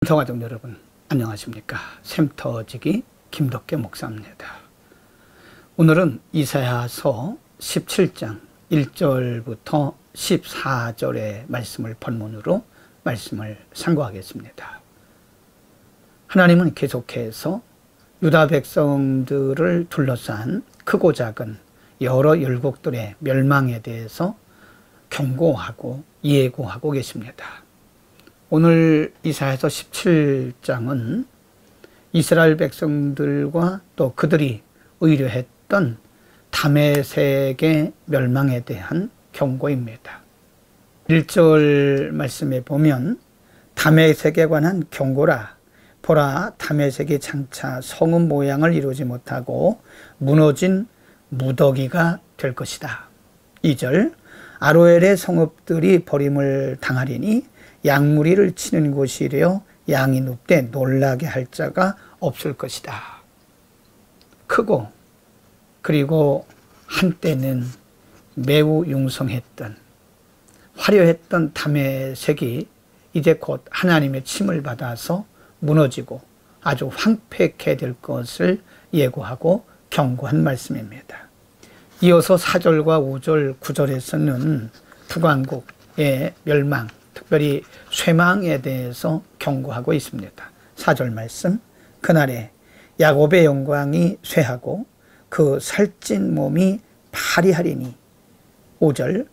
성가족 여러분 안녕하십니까. 샘터지기 김덕계 목사입니다. 오늘은 이사야서 17장 1절부터 14절의 말씀을 본문으로 말씀을 상고하겠습니다. 하나님은 계속해서 유다 백성들을 둘러싼 크고 작은 여러 율곡들의 멸망에 대해서 경고하고 예고하고 계십니다. 오늘 이사야서 17장은 이스라엘 백성들과 또 그들이 의뢰했던 다메섹의 멸망에 대한 경고입니다. 1절 말씀에 보면 다메섹에 관한 경고라. 보라, 다메섹이 장차 성읍 모양을 이루지 못하고 무너진 무더기가 될 것이다. 2절 아로엘의 성읍들이 버림을 당하리니 양무리를 치는 곳이래요. 양이 눕되 놀라게 할 자가 없을 것이다. 크고 그리고 한때는 매우 융성했던 화려했던 다메섹이 이제 곧 하나님의 침을 받아서 무너지고 아주 황폐케 될 것을 예고하고 경고한 말씀입니다. 이어서 4절과 5절, 9절에서는 북왕국의 멸망, 특별히 쇠망에 대해서 경고하고 있습니다. 4절 말씀, 그날에 야곱의 영광이 쇠하고 그 살찐 몸이 파리하리니. 5절,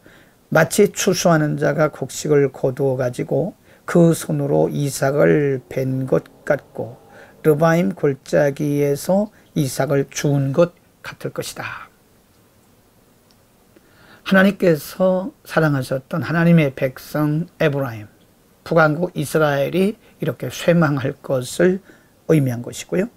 마치 추수하는 자가 곡식을 거두어 가지고 그 손으로 이삭을 벤 것 같고 르바임 골짜기에서 이삭을 주운 것 같을 것이다. 하나님께서 사랑하셨던 하나님의 백성 에브라임, 북왕국 이스라엘이 이렇게 쇠망할 것을 의미한 것이고요.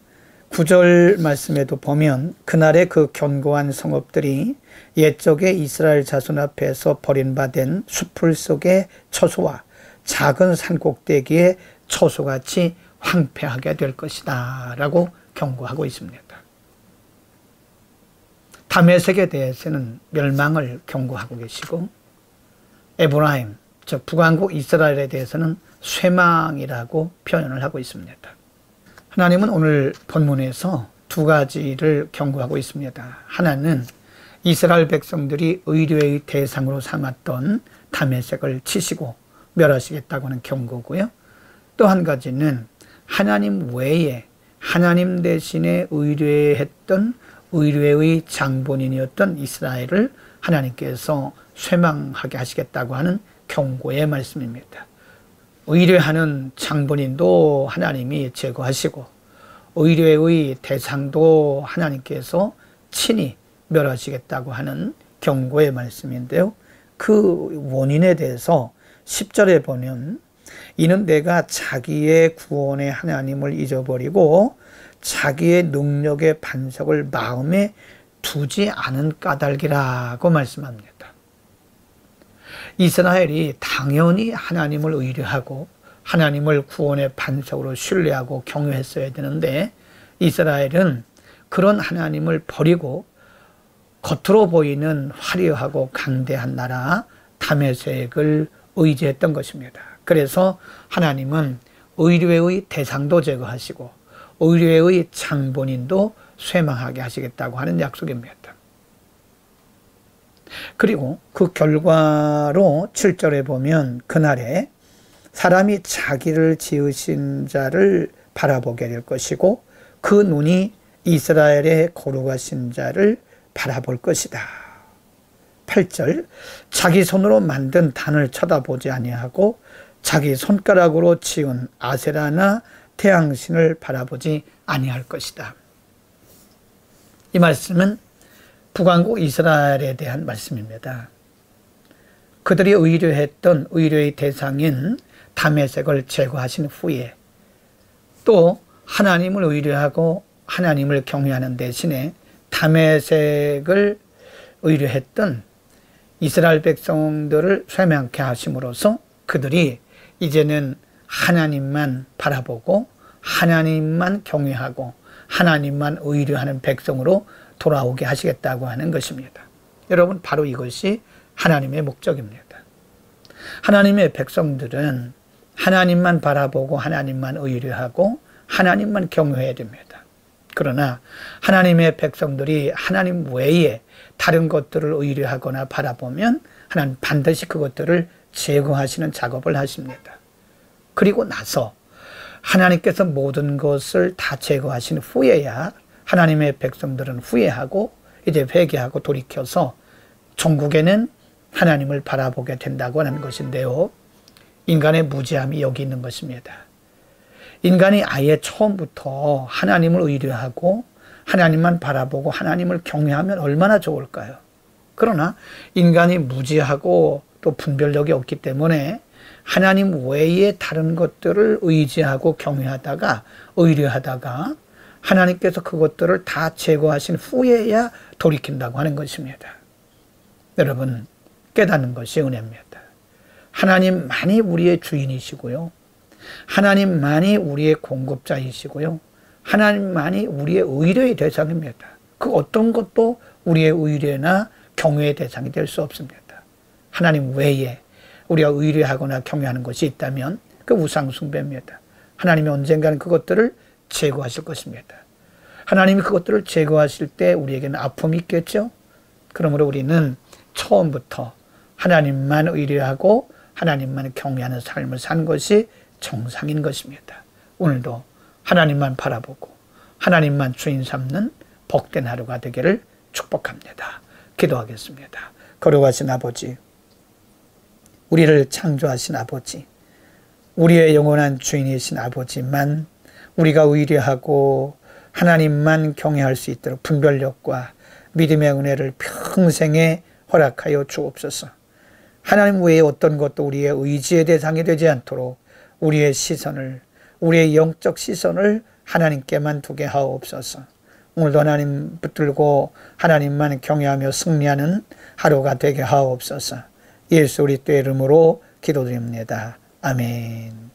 9절 말씀에도 보면 그날의 그 견고한 성읍들이 옛적에 이스라엘 자손 앞에서 버림받은 수풀 속의 처소와 작은 산 꼭대기의 처소같이 황폐하게 될 것이다 라고 경고하고 있습니다. 다메섹에 대해서는 멸망을 경고하고 계시고 에브라임, 즉 북왕국 이스라엘에 대해서는 쇠망이라고 표현을 하고 있습니다. 하나님은 오늘 본문에서 두 가지를 경고하고 있습니다. 하나는 이스라엘 백성들이 의뢰의 대상으로 삼았던 다메섹을 치시고 멸하시겠다고 하는 경고고요. 또 한 가지는 하나님 외에 하나님 대신에 의뢰했던 의뢰의 장본인이었던 이스라엘을 하나님께서 쇠망하게 하시겠다고 하는 경고의 말씀입니다. 의뢰하는 장본인도 하나님이 제거하시고 의뢰의 대상도 하나님께서 친히 멸하시겠다고 하는 경고의 말씀인데요. 그 원인에 대해서 10절에 보면 이는 내가 자기의 구원의 하나님을 잊어버리고 자기의 능력의 반석을 마음에 두지 않은 까닭이라고 말씀합니다. 이스라엘이 당연히 하나님을 의뢰하고 하나님을 구원의 반석으로 신뢰하고 경외했어야 되는데 이스라엘은 그런 하나님을 버리고 겉으로 보이는 화려하고 강대한 나라 다메섹을 의지했던 것입니다. 그래서 하나님은 의뢰의 대상도 제거하시고 의뢰의 장본인도 쇠망하게 하시겠다고 하는 약속입니다. 그리고 그 결과로 7절에 보면 그날에 사람이 자기를 지으신 자를 바라보게 될 것이고 그 눈이 이스라엘의 거룩하신 자를 바라볼 것이다. 8절 자기 손으로 만든 단을 쳐다보지 아니하고 자기 손가락으로 지은 아세라나 태양신을 바라보지 아니할 것이다. 이 말씀은 북왕국 이스라엘에 대한 말씀입니다. 그들이 의뢰했던 의뢰의 대상인 다메섹을 제거하신 후에 또 하나님을 의뢰하고 하나님을 경외하는 대신에 다메섹을 의뢰했던 이스라엘 백성들을 쇠망케 하심으로써 그들이 이제는 하나님만 바라보고 하나님만 경외하고 하나님만 의뢰하는 백성으로 돌아오게 하시겠다고 하는 것입니다. 여러분, 바로 이것이 하나님의 목적입니다. 하나님의 백성들은 하나님만 바라보고 하나님만 의뢰하고 하나님만 경외해야 됩니다. 그러나 하나님의 백성들이 하나님 외에 다른 것들을 의뢰하거나 바라보면 하나님 반드시 그것들을 제거하시는 작업을 하십니다. 그리고 나서 하나님께서 모든 것을 다 제거하신 후에야 하나님의 백성들은 후회하고 이제 회개하고 돌이켜서 종국에는 하나님을 바라보게 된다고 하는 것인데요. 인간의 무지함이 여기 있는 것입니다. 인간이 아예 처음부터 하나님을 의뢰하고 하나님만 바라보고 하나님을 경외하면 얼마나 좋을까요? 그러나 인간이 무지하고 또 분별력이 없기 때문에 하나님 외에 다른 것들을 의지하고 경외하다가 의뢰하다가 하나님께서 그것들을 다 제거하신 후에야 돌이킨다고 하는 것입니다. 여러분, 깨닫는 것이 은혜입니다. 하나님만이 우리의 주인이시고요. 하나님만이 우리의 공급자이시고요. 하나님만이 우리의 의뢰의 대상입니다. 그 어떤 것도 우리의 의뢰나 경외의 대상이 될 수 없습니다. 하나님 외에 우리가 의뢰하거나 경외하는 것이 있다면 그 우상 숭배입니다. 하나님이 언젠가는 그것들을 제거하실 것입니다. 하나님이 그것들을 제거하실 때 우리에게는 아픔이 있겠죠. 그러므로 우리는 처음부터 하나님만 의뢰하고 하나님만 경외하는 삶을 사는 것이 정상인 것입니다. 오늘도 하나님만 바라보고 하나님만 주인 삼는 복된 하루가 되기를 축복합니다. 기도하겠습니다. 거룩하신 아버지, 우리를 창조하신 아버지, 우리의 영원한 주인이신 아버지만 우리가 의뢰하고 하나님만 경외할 수 있도록 분별력과 믿음의 은혜를 평생에 허락하여 주옵소서. 하나님 외에 어떤 것도 우리의 의지의 대상이 되지 않도록 우리의 시선을, 우리의 영적 시선을 하나님께만 두게 하옵소서. 오늘도 하나님 붙들고 하나님만 경외하며 승리하는 하루가 되게 하옵소서. 예수 그리스도의 이름으로 기도드립니다. 아멘.